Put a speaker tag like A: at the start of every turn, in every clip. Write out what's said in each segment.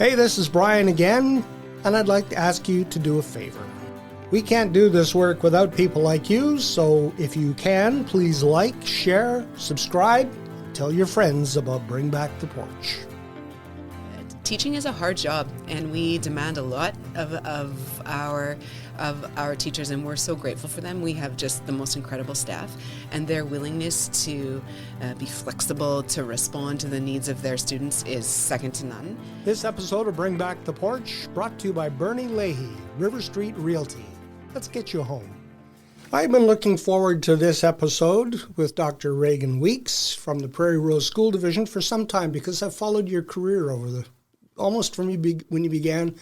A: Hey, this is Brian again, and I'd like to ask you to do a favor. We can't do this work without people like you, so if you can, please like, share, subscribe, tell your friends about Bring Back the Porch.
B: Teaching is a hard job, and we demand a lot of our teachers, and we're so grateful for them. We have just the most incredible staff, and their willingness to be flexible, to respond to the needs of their students is second to none.
A: This episode of Bring Back the Porch brought to you by Bernie Leahy, River Street Realty. Let's get you home. I've been looking forward to this episode with Dr. Reagan Weeks from the Prairie Rose School Division for some time because I've followed your career almost from when you began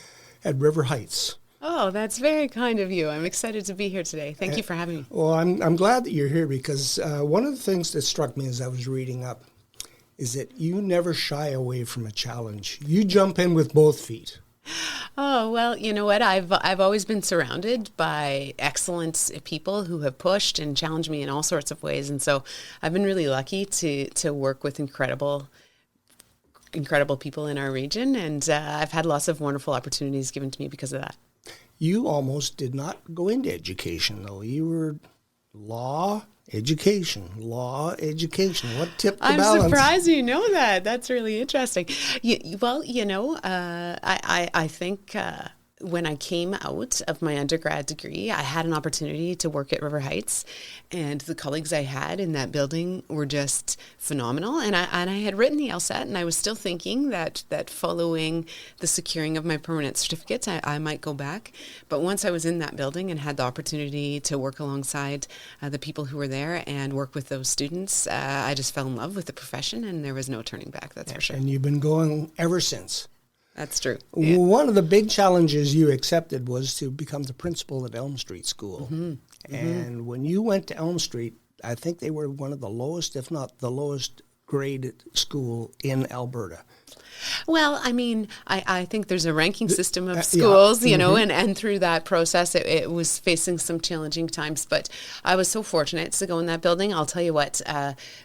A: at River Heights.
B: Oh, that's very kind of you. I'm excited to be here today. Thank you for having me.
A: Well, I'm glad that you're here because one of the things that struck me as I was reading up is that you never shy away from a challenge. You jump in with both feet.
B: Oh, well, you know what? I've always been surrounded by excellent people who have pushed and challenged me in all sorts of ways. And so I've been really lucky to work with incredible people in our region. And I've had lots of wonderful opportunities given to me because of that.
A: You almost did not go into education, though. You were law, education. What tipped the balance?
B: I'm surprised you know that. That's really interesting. I think when I came out of my undergrad degree, I had an opportunity to work at River Heights, and the colleagues I had in that building were just phenomenal. And I had written the LSAT, and I was still thinking that following the securing of my permanent certificates, I might go back. But once I was in that building and had the opportunity to work alongside the people who were there and work with those students, I just fell in love with the profession, and there was no turning back, that's for sure.
A: And you've been going ever since.
B: That's true.
A: Yeah. One of the big challenges you accepted was to become the principal at Elm Street School. Mm-hmm. And when you went to Elm Street, I think they were one of the lowest, if not the lowest graded school in Alberta.
B: Well, I mean, I think there's a ranking system of schools, you know, and through that process, it was facing some challenging times. But I was so fortunate to go in that building. I'll tell you what,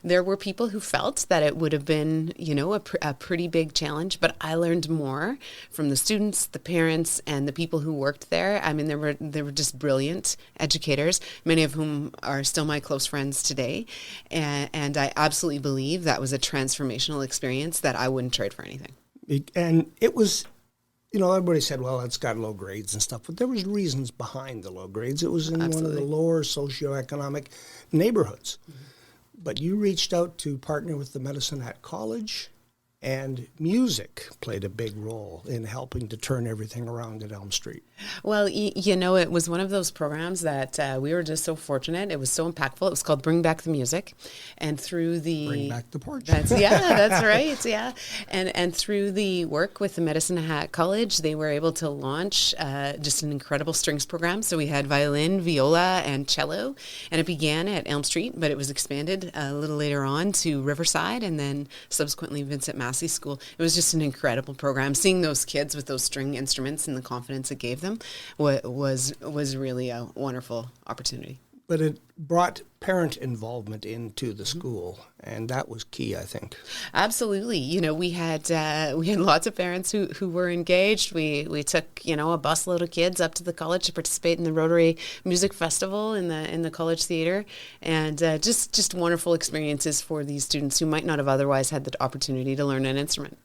B: there were people who felt that it would have been, you know, a pretty big challenge. But I learned more from the students, the parents, and the people who worked there. I mean, they were just brilliant educators, many of whom are still my close friends today. And I absolutely believe that was a transformational experience that I wouldn't trade for anything.
A: And it was, you know, everybody said, well, it's got low grades and stuff, but there was reasons behind the low grades. It was in one of the lower socioeconomic neighborhoods. Mm-hmm. But you reached out to partner with the Medicine Hat College, and music played a big role in helping to turn everything around at Elm Street. Well,
B: you know, it was one of those programs that we were just so fortunate. It was so impactful. It was called Bring Back the Music. And through the...
A: Bring Back the Porch.
B: That's right, yeah. And through the work with the Medicine Hat College, they were able to launch just an incredible strings program. So we had violin, viola, and cello. And it began at Elm Street, but it was expanded a little later on to Riverside and then subsequently Vincent Massey School. It was just an incredible program. Seeing those kids with those string instruments and the confidence it gave them was really a wonderful opportunity.
A: But it brought parent involvement into the school, and that was key, I think.
B: Absolutely. You know, we had lots of parents who were engaged. We took, you know, a busload of kids up to the college to participate in the Rotary Music Festival in the college theater, and just wonderful experiences for these students who might not have otherwise had the opportunity to learn an instrument.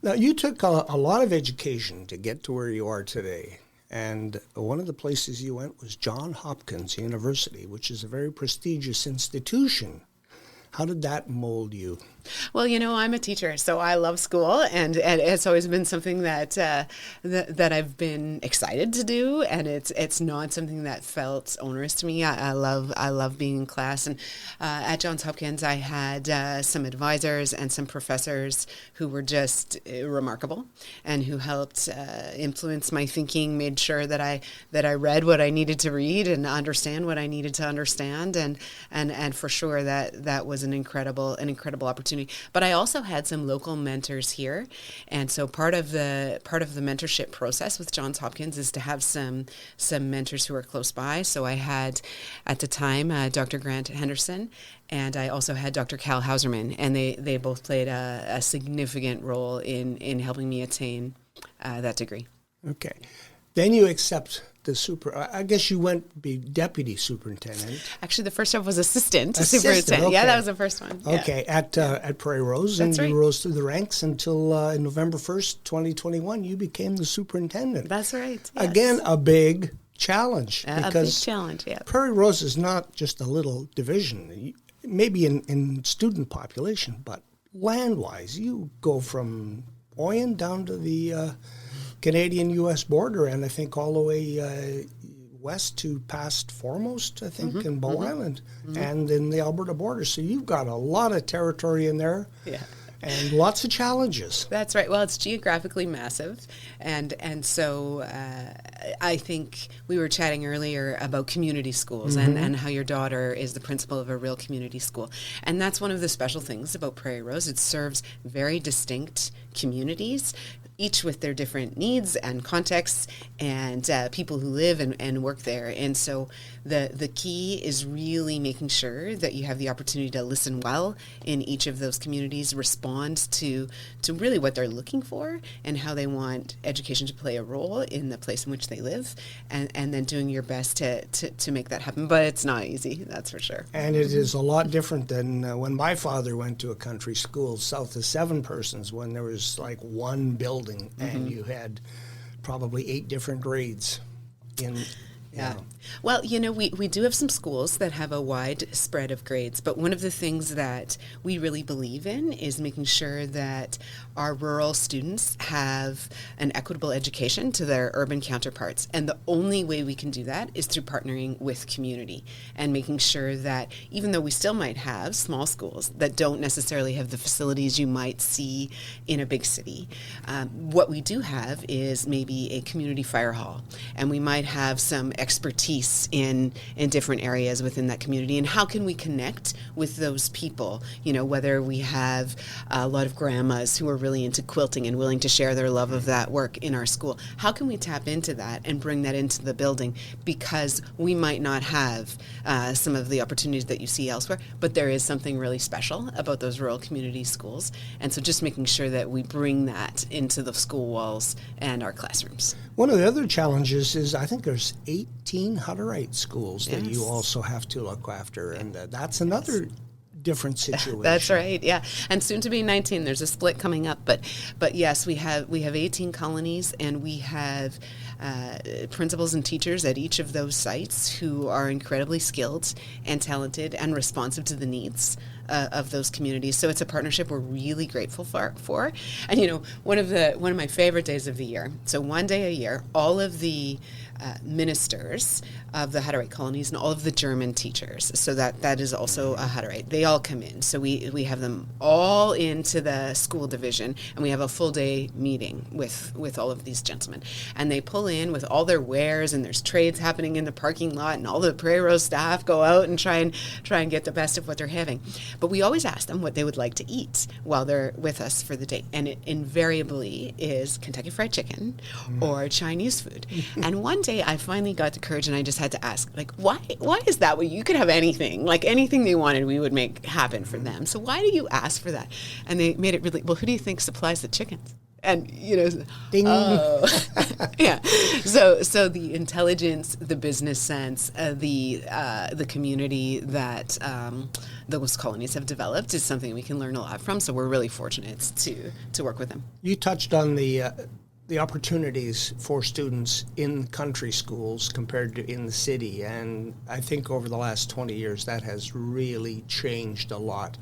A: Now, you took a lot of education to get to where you are today. And one of the places you went was Johns Hopkins University, which is a very prestigious institution. How did that mold you?
B: Well, you know, I'm a teacher, so I love school, and it's always been something that I've been excited to do, and it's not something that felt onerous to me. I love being in class, and at Johns Hopkins, I had some advisors and some professors who were just remarkable, and who helped influence my thinking, made sure that I read what I needed to read and understand what I needed to understand, and for sure that was an incredible opportunity opportunity. But I also had some local mentors here, and so part of the mentorship process with Johns Hopkins is to have some mentors who are close by. So I had at the time Dr. Grant Henderson, and I also had Dr. Cal Hauserman, and they both played a significant role in helping me attain that degree.
A: Okay. Then you accept I guess you went to be deputy superintendent.
B: Actually, the first job was assistant superintendent.
A: Okay.
B: Yeah, that was the first one.
A: Okay,
B: yeah.
A: at Prairie Rose,
B: That's
A: and
B: right.
A: you rose through the ranks until in November 1st, 2021, you became the superintendent.
B: That's right. Yes.
A: Again, a big challenge.
B: A big challenge, yeah.
A: Prairie Rose is not just a little division, maybe in student population, but land-wise, you go from Oyen down to the Canadian-U.S. border, and I think all the way west to past Foremost, I think, in Bow Island, and in the Alberta border. So you've got a lot of territory in there.
B: Yeah.
A: And lots of challenges.
B: That's right. Well, it's geographically massive, and so I think we were chatting earlier about community schools and how your daughter is the principal of a real community school, and that's one of the special things about Prairie Rose. It serves very distinct communities, each with their different needs and contexts and people who live and work there. And so the key is really making sure that you have the opportunity to listen well in each of those communities, respond to really what they're looking for and how they want education to play a role in the place in which they live, and then doing your best to make that happen. But it's not easy, that's for sure.
A: And it is a lot different than when my father went to a country school south of 7 persons, when there was like one building and you had probably 8 different grades in.
B: Yeah. Well, we do have some schools that have a wide spread of grades, but one of the things that we really believe in is making sure that our rural students have an equitable education to their urban counterparts. And the only way we can do that is through partnering with community and making sure that even though we still might have small schools that don't necessarily have the facilities you might see in a big city, what we do have is maybe a community fire hall, and we might have some expertise in different areas within that community. And how can we connect with those people? Whether we have a lot of grandmas who are really into quilting and willing to share their love of that work in our school. How can we tap into that and bring that into the building? Because we might not have some of the opportunities that you see elsewhere, but there is something really special about those rural community schools. And so just making sure that we bring that into the school walls and our classrooms.
A: One of the other challenges is I think there's 18 Hutterite schools that you also have to look after, and that's another different situation.
B: That's right, yeah. And soon to be 19. There's a split coming up, but yes, we have 18 colonies, and we have principals and teachers at each of those sites who are incredibly skilled and talented and responsive to the needs of those communities. So it's a partnership we're really grateful for. And one of my favorite days of the year. So one day a year, all of the ministers of the Hutterite colonies and all of the German teachers, so that is also a Hutterite, they all come in. So we have them all into the school division, and we have a full day meeting with all of these gentlemen. And they pull in with all their wares, and there's trades happening in the parking lot, and all the Prairie Rose staff go out and try and get the best of what they're having. But we always ask them what they would like to eat while they're with us for the day. And it invariably is Kentucky Fried Chicken or Chinese food. And one day I finally got the courage, and I just had to ask, why is that? Well, you could have anything. Anything they wanted, we would make happen for them. So why do you ask for that? And they made it really, well, who do you think supplies the chickens? And,
A: Ding.
B: Oh. Yeah. So the intelligence, the business sense, the community that those colonies have developed is something we can learn a lot from. So we're really fortunate to work with them.
A: You touched on the opportunities for students in country schools compared to in the city, and I think over the last 20 years that has really changed a lot.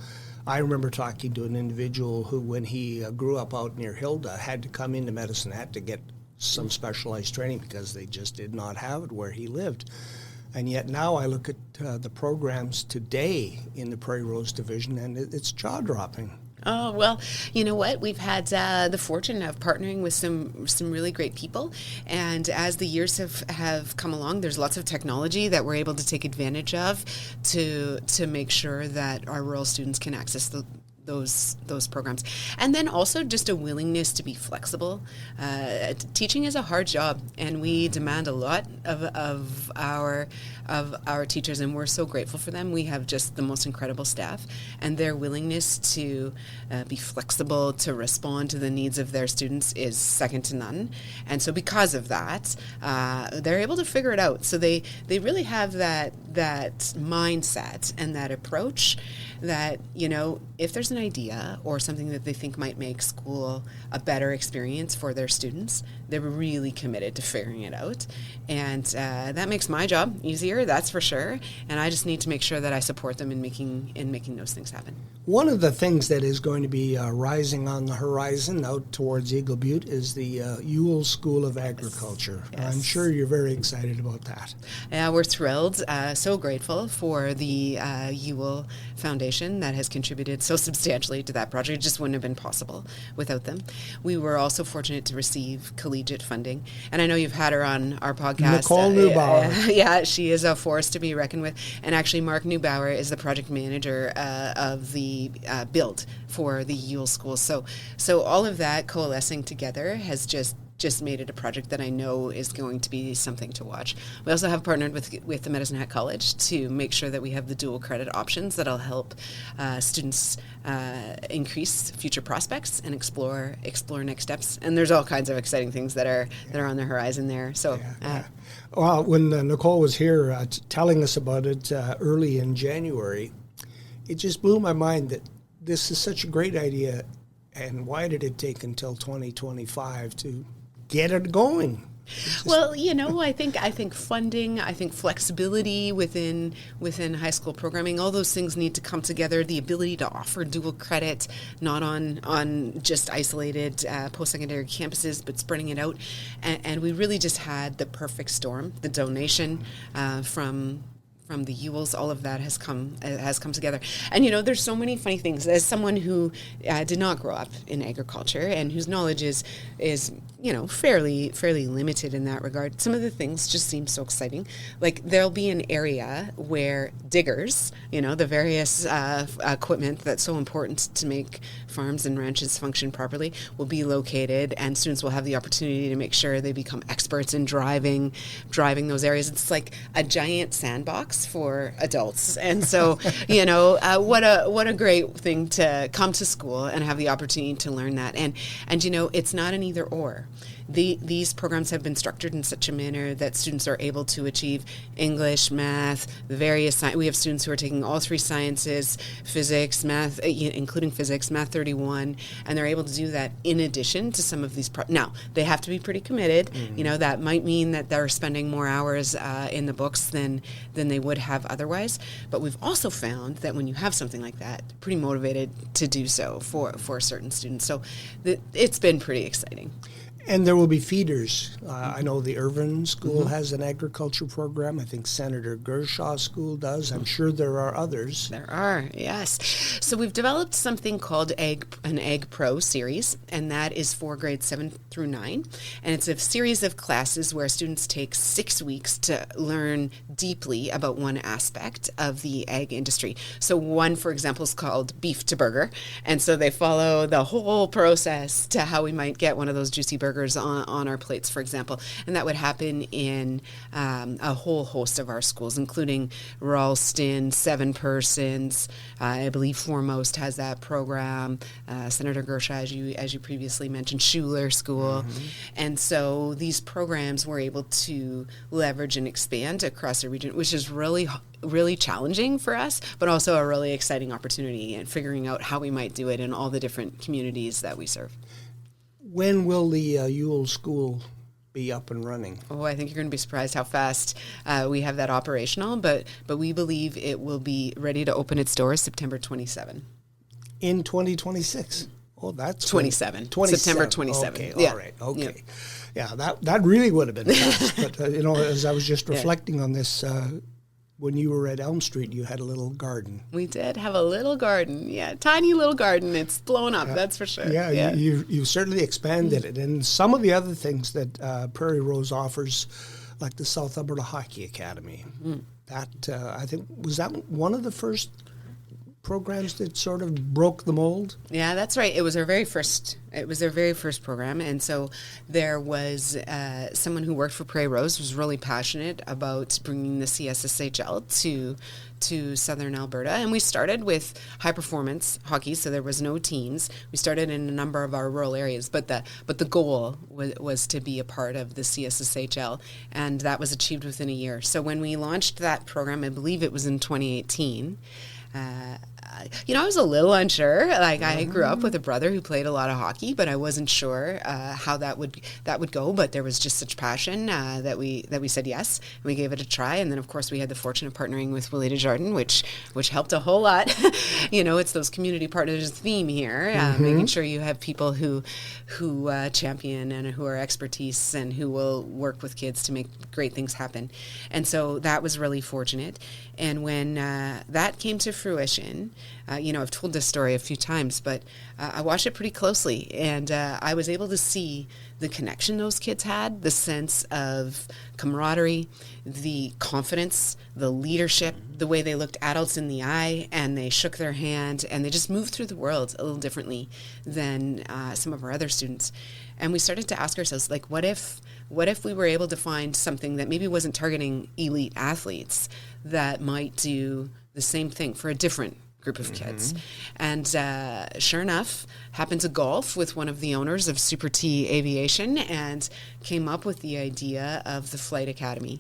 A: I remember talking to an individual who, when he grew up out near Hilda, had to come into Medicine Hat to get some specialized training because they just did not have it where he lived. And yet now I look at the programs today in the Prairie Rose Division, and it's jaw-dropping.
B: Oh, well, you know what? We've had the fortune of partnering with some really great people. And as the years have come along, there's lots of technology that we're able to take advantage of to make sure that our rural students can access those programs. And then also just a willingness to be flexible. Teaching is a hard job, and we demand a lot of our teachers, and we're so grateful for them. We have just the most incredible staff, and their willingness to be flexible, to respond to the needs of their students is second to none. And so because of that, they're able to figure it out. So they really have that mindset and that approach that, if there's an idea or something that they think might make school a better experience for their students, they're really committed to figuring it out. And that makes my job easier, that's for sure. And I just need to make sure that I support them in making those things happen.
A: One of the things that is going to be rising on the horizon out towards Eagle Butte is the Yuill School of Agriculture.
B: Yes.
A: I'm sure you're very excited about that.
B: Yeah, we're thrilled, so grateful for the Yuill Foundation that has contributed so substantially to that project. It just wouldn't have been possible without them. We were also fortunate to receive collegiate funding, and I know you've had her on our podcast.
A: Nicole Neubauer.
B: Yeah, she is a force to be reckoned with, and actually Mark Neubauer is the project manager of the build for the Yuill School. So all of that coalescing together has just made it a project that I know is going to be something to watch. We also have partnered with the Medicine Hat College to make sure that we have the dual credit options that'll help students increase future prospects and explore next steps. And there's all kinds of exciting things that are on the horizon there. So,
A: well, when Nicole was here telling us about it early in January, it just blew my mind that this is such a great idea. And why did it take until 2025 to get it going?
B: Well, I think funding, I think flexibility within high school programming, all those things need to come together. The ability to offer dual credit, not on just isolated post-secondary campuses, but spreading it out. And we really just had the perfect storm. The donation from the Yuills, all of that has come together. And there's so many funny things. As someone who did not grow up in agriculture and whose knowledge is fairly limited in that regard, some of the things just seem so exciting. Like there'll be an area where diggers, the various equipment that's so important to make farms and ranches function properly, will be located, and students will have the opportunity to make sure they become experts in driving those areas. It's like a giant sandbox for adults. And so, what a great thing to come to school and have the opportunity to learn that. And it's not an either or. These programs have been structured in such a manner that students are able to achieve English, math, the various we have students who are taking all three sciences, physics, math, including physics, math 31, and they're able to do that in addition to some of these. Now, they have to be pretty committed. Mm-hmm. That might mean that they're spending more hours in the books than they would have otherwise. But we've also found that when you have something like that, pretty motivated to do so for certain students. So it's been pretty exciting.
A: And there will be feeders. I know the Irvin School has an agriculture program. I think Senator Gershaw's school does. I'm sure there are others.
B: There are, yes. So we've developed something called an Ag Pro series, and that is for grades 7 through 9. And it's a series of classes where students take 6 weeks to learn deeply about one aspect of the ag industry. So one, for example, is called beef to burger. And so they follow the whole process to how we might get one of those juicy burgers on our plates, for example. And that would happen in a whole host of our schools, including Ralston, 7 Persons. I believe Foremost has that program. Senator Gershaw, as you previously mentioned, Yuill School. Mm-hmm. And so these programs were able to leverage and expand across the region, which is really challenging for us, but also a really exciting opportunity in figuring out how we might do it in all the different communities that we serve.
A: When will the Yuill School be up and running?
B: Oh, I think you're going to be surprised how fast we have that operational, but we believe it will be ready to open its doors September 27.
A: In 2026? Oh, that's
B: 27. September 27.
A: Okay,
B: yeah.
A: All right, okay. Yeah, that really would have been fast. But, as I was just reflecting on this, when you were at Elm Street, you had a little garden.
B: We did have a little garden, tiny little garden. It's blown up, that's for sure.
A: Yeah. You certainly expanded it. And some of the other things that Prairie Rose offers, like the South Alberta Hockey Academy, that I think, was that one of the first programs that sort of broke the mold?
B: Yeah, that's right. It was our very first. It was their very first program, and so there was someone who worked for Prairie Rose was really passionate about bringing the CSSHL to southern Alberta, and we started with high performance hockey. So there was no teams. We started in a number of our rural areas, but the goal was to be a part of the CSSHL, and that was achieved within a year. So when we launched that program, I believe it was in 2018. I was a little unsure. Like, I grew up with a brother who played a lot of hockey, but I wasn't sure how that would go. But there was just such passion that we said yes. And we gave it a try, and then of course we had the fortune of partnering with Willie Desjardins, which helped a whole lot. It's those community partners theme here, making sure you have people who champion and who are expertise and who will work with kids to make great things happen. And so that was really fortunate. And when that came to fruition, I've told this story a few times, but I watched it pretty closely, and I was able to see the connection those kids had, the sense of camaraderie, the confidence, the leadership, the way they looked adults in the eye, and they shook their hand, and they just moved through the world a little differently than some of our other students. And we started to ask ourselves, like, what if we were able to find something that maybe wasn't targeting elite athletes that might do the same thing for a different group of kids. And sure enough, happened to golf with one of the owners of Super T Aviation and came up with the idea of the Flight Academy.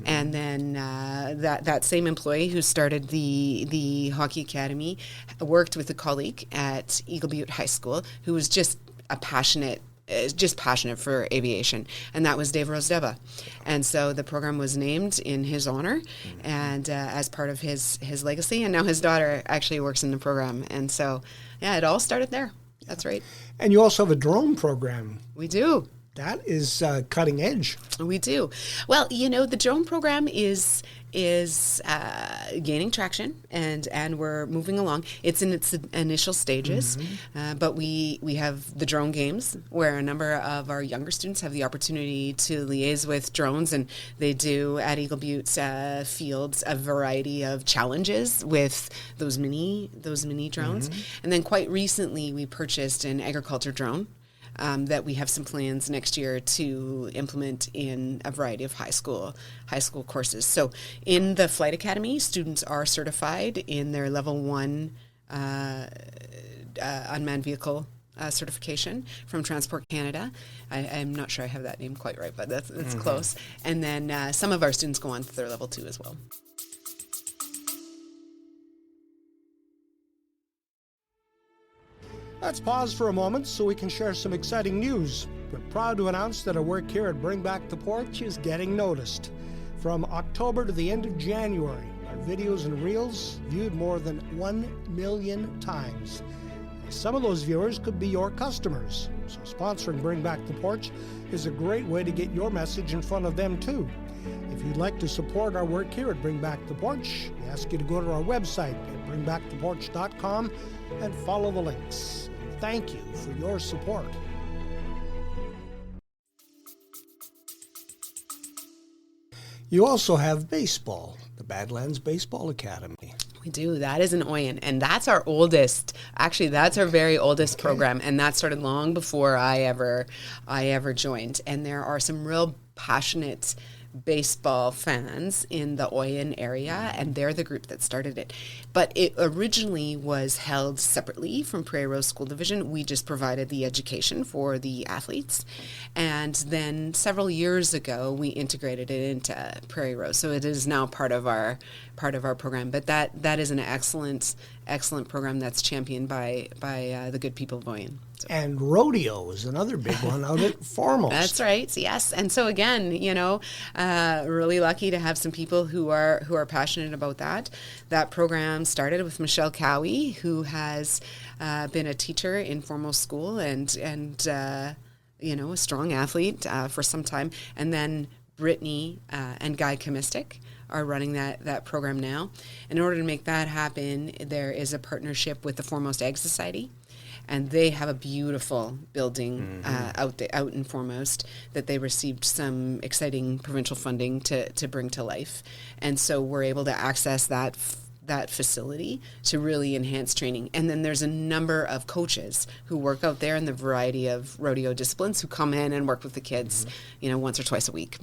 B: And then that same employee who started the hockey academy worked with a colleague at Eagle Butte High School who was just passionate for aviation, and that was Dave Rosdeva. And so the program was named in his honor and as part of his legacy, and now his daughter actually works in the program. And so, yeah, it all started there. That's right. And
A: you also have a drone program.
B: We do.
A: That is cutting edge.
B: We do. Well, the drone program is gaining traction, and we're moving along. It's in its initial stages, but we have the drone games where a number of our younger students have the opportunity to liaise with drones, and they do at Eagle Butte's fields a variety of challenges with those mini drones. And then quite recently we purchased an agriculture drone that we have some plans next year to implement in a variety of high school courses. So in the Flight Academy, students are certified in their level 1 unmanned vehicle certification from Transport Canada. I'm not sure I have that name quite right, but that's close. And then some of our students go on to their level 2 as well.
A: Let's pause for a moment so we can share some exciting news. We're proud to announce that our work here at Bring Back The Porch is getting noticed. From October to the end of January, our videos and reels viewed more than 1 million times. Some of those viewers could be your customers, so sponsoring Bring Back The Porch is a great way to get your message in front of them too. If you'd like to support our work here at Bring Back The Porch, we ask you to go to our website at bringbacktheporch.com and follow the links. Thank you for your support. You also have baseball, the Badlands Baseball Academy.
B: We do. That is an Oyen, and that's our oldest. Actually, that's our very oldest program, and that started long before I ever joined. And there are some real passionate baseball fans in the Oyen area, and they're the group that started it. But it originally was held separately from Prairie Rose School Division. We just provided the education for the athletes. And then several years ago, we integrated it into Prairie Rose. So it is now part of our program. But that is an excellent program that's championed by the good people of Oyen. So.
A: And rodeo is another big one out at Foremost.
B: That's right, yes. And so again, really lucky to have some people who are passionate about that. That program started with Michelle Cowie, who has been a teacher in Foremost School and a strong athlete for some time. And then Brittany and Guy Kamistik are running that program now. In order to make that happen, there is a partnership with the Foremost Ag Society. And they have a beautiful building out in Foremost that they received some exciting provincial funding to bring to life. And so we're able to access that that facility to really enhance training. And then there's a number of coaches who work out there in the variety of rodeo disciplines who come in and work with the kids, once or twice a week.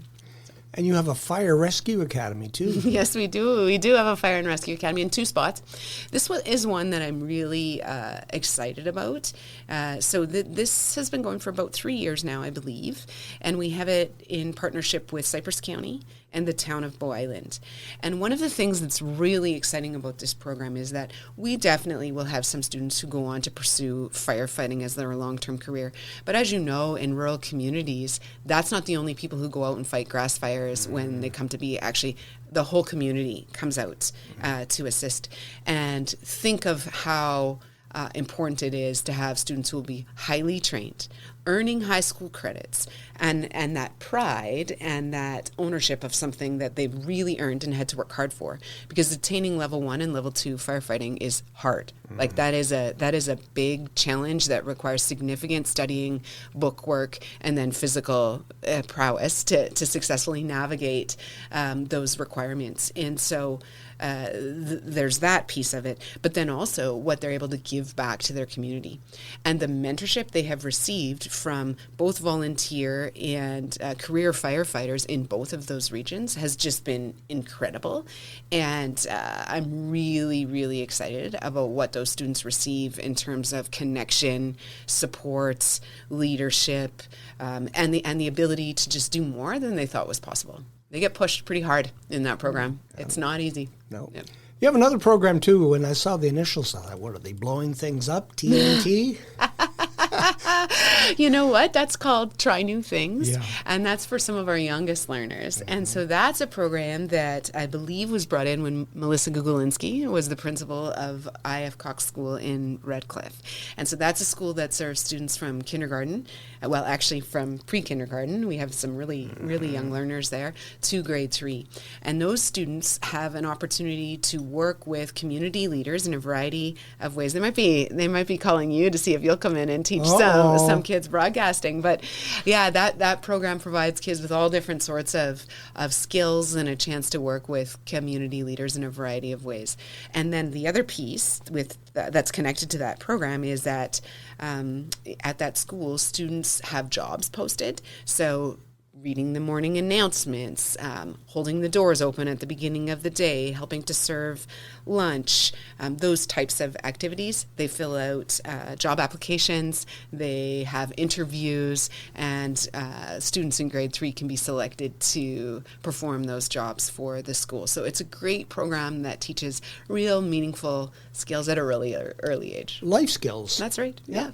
A: And you have a fire rescue academy, too.
B: Yes, we do. We do have a fire and rescue academy in 2 spots. This one is one that I'm really excited about. This has been going for about 3 years now, I believe. And we have it in partnership with Cypress County and the town of Bow Island. And one of the things that's really exciting about this program is that we definitely will have some students who go on to pursue firefighting as their long-term career. But as you know, in rural communities, that's not the only people who go out and fight grass fires when they come to be. Actually, the whole community comes out to assist. And think of how important it is to have students who will be highly trained, earning high school credits, and that pride and that ownership of something that they've really earned and had to work hard for. Because attaining level 1 and level 2 firefighting is hard. Like that is a big challenge that requires significant studying, book work, and then physical prowess to successfully navigate those requirements. And so there's that piece of it, but then also what they're able to give back to their community. And the mentorship they have received from both volunteer and career firefighters in both of those regions has just been incredible. And I'm really, really excited about what those students receive in terms of connection, support, leadership, and the ability to just do more than they thought was possible. They get pushed pretty hard in that program. It's not easy.
A: No.
B: Yeah.
A: You have another program, too. When I saw the initials, I thought, what are they, blowing things up? TNT?
B: You know what? That's called Try New Things.
A: Yeah.
B: And that's for some of our youngest learners. And so that's a program that I believe was brought in when Melissa Gugulinski was the principal of I.F. Cox School in Redcliffe. And so that's a school that serves students from kindergarten, well, actually from pre-kindergarten. We have some really, really young learners there, to grade 3. And those students have an opportunity to work with community leaders in a variety of ways. They might be calling you to see if you'll come in and teach some kids broadcasting. But yeah, that program provides kids with all different sorts of skills and a chance to work with community leaders in a variety of ways. And then the other piece that's connected to that program is that at that school, students have jobs posted. So reading the morning announcements, holding the doors open at the beginning of the day, helping to serve lunch, those types of activities. They fill out job applications, they have interviews, and students in grade 3 can be selected to perform those jobs for the school. So it's a great program that teaches real meaningful skills at a really early age.
A: Life skills.
B: That's right. Yeah.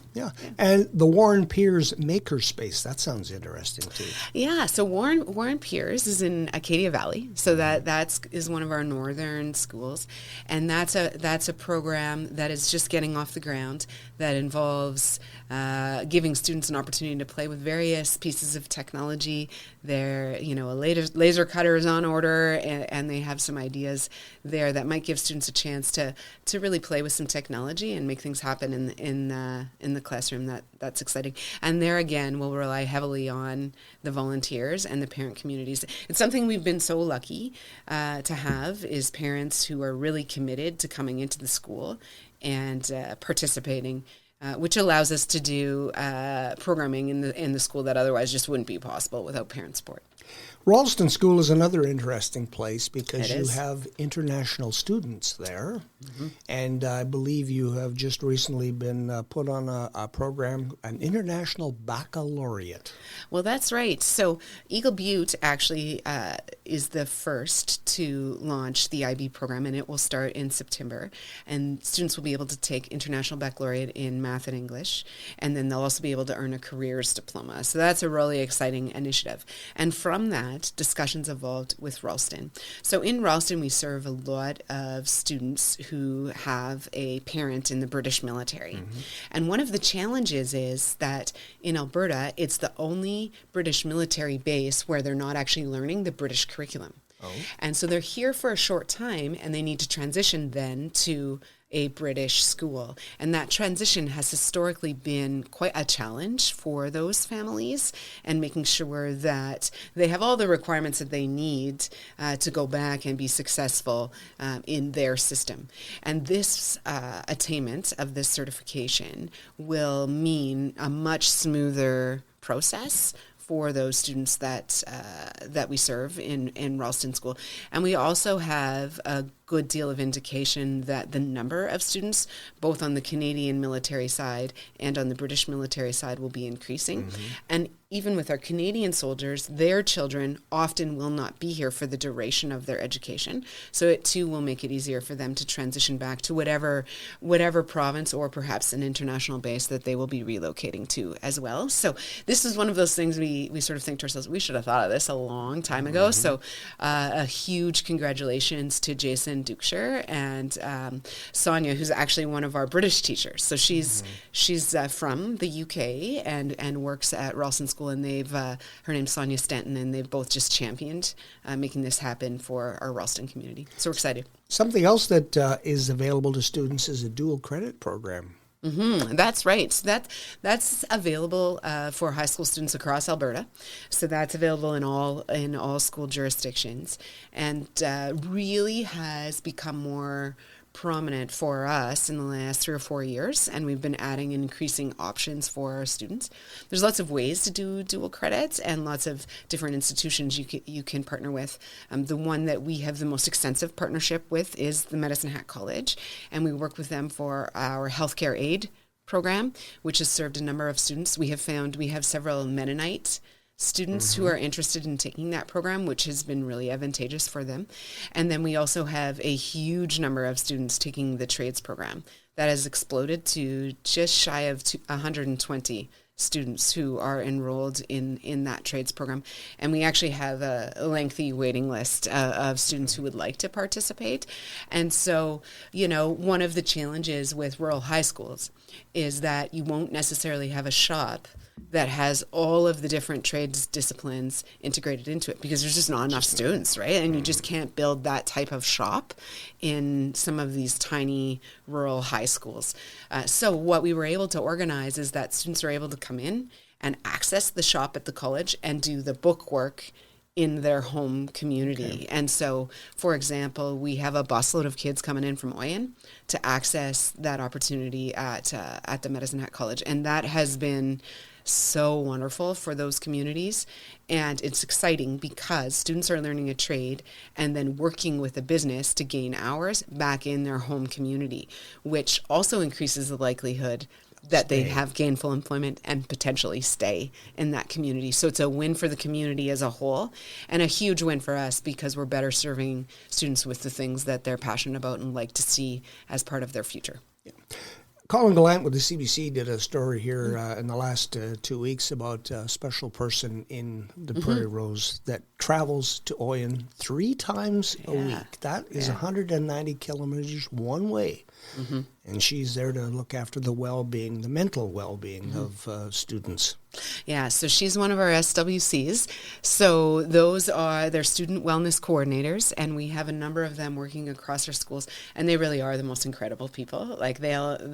A: And the Warren Piers Makerspace, that sounds interesting too.
B: Yeah, so Warren Piers is in Acadia Valley, so that is one of our northern schools, and that's a program that is just getting off the ground that involves giving students an opportunity to play with various pieces of technology. A laser cutter is on order, and they have some ideas there that might give students a chance to really play with some technology and make things happen in the classroom. That's exciting. And there again, we'll rely heavily on the volunteers and the parent communities. It's something we've been so lucky to have, is parents who are really committed to coming into the school and participating, which allows us to do programming in the school that otherwise just wouldn't be possible without parent support.
A: Ralston School is another interesting place because
B: It
A: you
B: is.
A: have international students there, and I believe you have just recently been put on a program, an international baccalaureate.
B: Well, that's right. So Eagle Butte actually is the first to launch the IB program, and it will start in September. And students will be able to take International Baccalaureate in Math and English, and then they'll also be able to earn a careers diploma. So that's a really exciting initiative. And from that, discussions evolved with Ralston. So in Ralston, we serve a lot of students who have a parent in the British military. And one of the challenges is that in Alberta, it's the only British military base where they're not actually learning the British curriculum. And so they're here for a short time, and they need to transition then to a British school. And that transition has historically been quite a challenge for those families, and making sure that they have all the requirements that they need to go back and be successful in their system. And this attainment of this certification will mean a much smoother process for those students that we serve in Ralston School. And we also have a good deal of indication that the number of students, both on the Canadian military side and on the British military side, will be increasing. Mm-hmm. And even with our Canadian soldiers, their children often will not be here for the duration of their education. So it too will make it easier for them to transition back to whatever province or perhaps an international base that they will be relocating to as well. So this is one of those things we sort of think to ourselves, we should have thought of this a long time ago. Mm-hmm. So a huge congratulations to Jason Dukeshire and Sonia, who's actually one of our British teachers. So she's from the UK and works at Ralston School, and they've her name's Sonia Stanton, and they've both just championed making this happen for our Ralston community. So we're excited.
A: Something else that is available to students is a dual credit program.
B: Mm-hmm. That's right. So that's available for high school students across Alberta. So that's available in all school jurisdictions, and really has become more prominent for us in the last 3 or 4 years, and we've been adding and increasing options for our students. There's lots of ways to do dual credits and lots of different institutions you can partner with. The one that we have the most extensive partnership with is the Medicine Hat College, and we work with them for our healthcare aid program, which has served a number of students. We have found we have several Mennonite students mm-hmm. who are interested in taking that program, which has been really advantageous for them. And then we also have a huge number of students taking the trades program. That has exploded to just shy of 120 students who are enrolled in that trades program. And we actually have a lengthy waiting list of students who would like to participate. And so, one of the challenges with rural high schools is that you won't necessarily have a shop that has all of the different trades disciplines integrated into it, because there's just not enough students, right? And you just can't build that type of shop in some of these tiny rural high schools. So what we were able to organize is that students are able to come in and access the shop at the college and do the book work in their home community. Okay. And so, for example, we have a busload of kids coming in from Oyen to access that opportunity at the Medicine Hat College. And that has been so wonderful for those communities. And it's exciting because students are learning a trade and then working with a business to gain hours back in their home community, which also increases the likelihood that they have gainful employment and potentially stay in that community. So it's a win for the community as a whole, and a huge win for us because we're better serving students with the things that they're passionate about and like to see as part of their future.
A: Yeah. Colin Gallant with the CBC did a story here in the last 2 weeks about a special person in the Prairie Rose that travels to Oyen 3 times a week. That is 190 kilometers one way. Mm-hmm. And she's there to look after the well-being, the mental well-being of students. Yeah,
B: so she's one of our SWCs. So those are their student wellness coordinators, and we have a number of them working across our schools, and they really are the most incredible people. Like they'll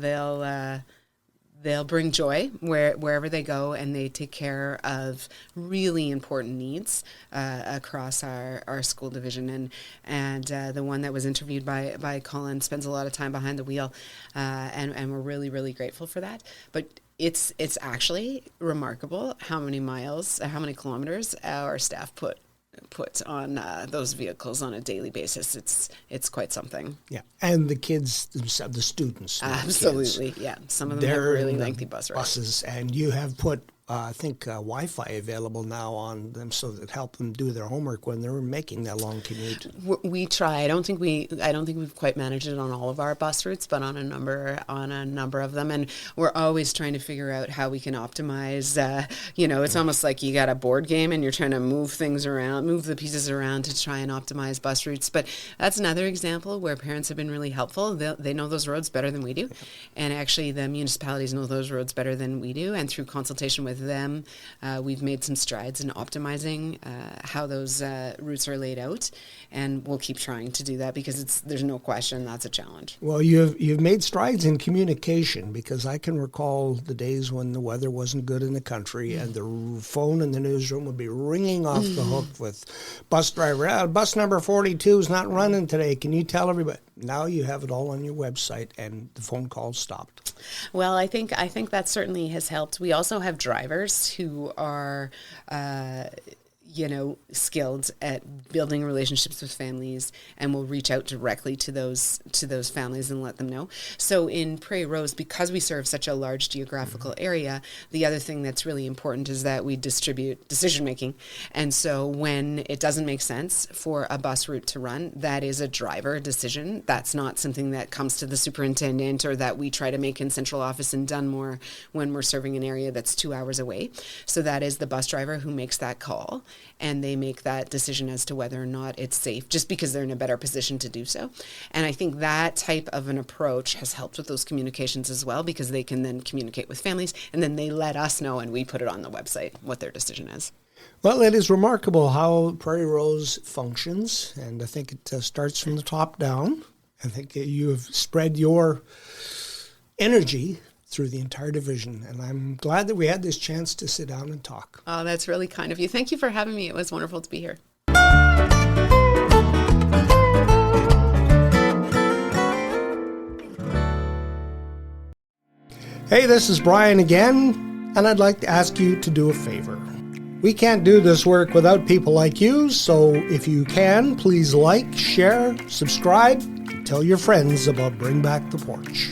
B: bring joy wherever they go, and they take care of really important needs across our school division. And the one that was interviewed by Colin spends a lot of time behind the wheel, and we're really, really grateful for that. But it's actually remarkable how many kilometers our staff put on those vehicles on a daily basis. It's quite something.
A: Yeah, and the kids themselves, the students.
B: Absolutely, yeah. Some of them have really lengthy
A: buses, and you have put I think Wi-Fi available now on them so that help them do their homework when they're making that long commute.
B: We try. I don't think we've quite managed it on all of our bus routes, but on a number of them, and we're always trying to figure out how we can optimize. It's almost like you got a board game and you're trying to move the pieces around to try and optimize bus routes. But that's another example where parents have been really helpful. They know those roads better than we do, and actually the municipalities know those roads better than we do. And through consultation with with them. We've made some strides in optimizing how those routes are laid out, and we'll keep trying to do that because there's no question that's a challenge.
A: Well, you've made strides in communication, because I can recall the days when the weather wasn't good in the country and the phone in the newsroom would be ringing off the hook with bus driver, bus number 42 is not running today. Can you tell everybody? Now you have it all on your website and the phone calls stopped.
B: Well, I think that certainly has helped. We also have drivers who are skilled at building relationships with families, and will reach out directly to those families and let them know. So in Prairie Rose, because we serve such a large geographical area, the other thing that's really important is that we distribute decision making. And so when it doesn't make sense for a bus route to run, that is a driver decision. That's not something that comes to the superintendent or that we try to make in central office in Dunmore when we're serving an area that's 2 hours away. So that is the bus driver who makes that call, and they make that decision as to whether or not it's safe, just because they're in a better position to do so. And I think that type of an approach has helped with those communications as well, because they can then communicate with families, and then they let us know, and we put it on the website what their decision is.
A: Well, it is remarkable how Prairie Rose functions, and I think it starts from the top down. I think you have spread your energy through the entire division, and I'm glad that we had this chance to sit down and talk.
B: Oh, that's really kind of you. Thank you for having me. It was wonderful to be here.
A: Hey, this is Brian again, and I'd like to ask you to do a favor. We can't do this work without people like you, so if you can, please like, share, subscribe, and tell your friends about Bring Back the Porch.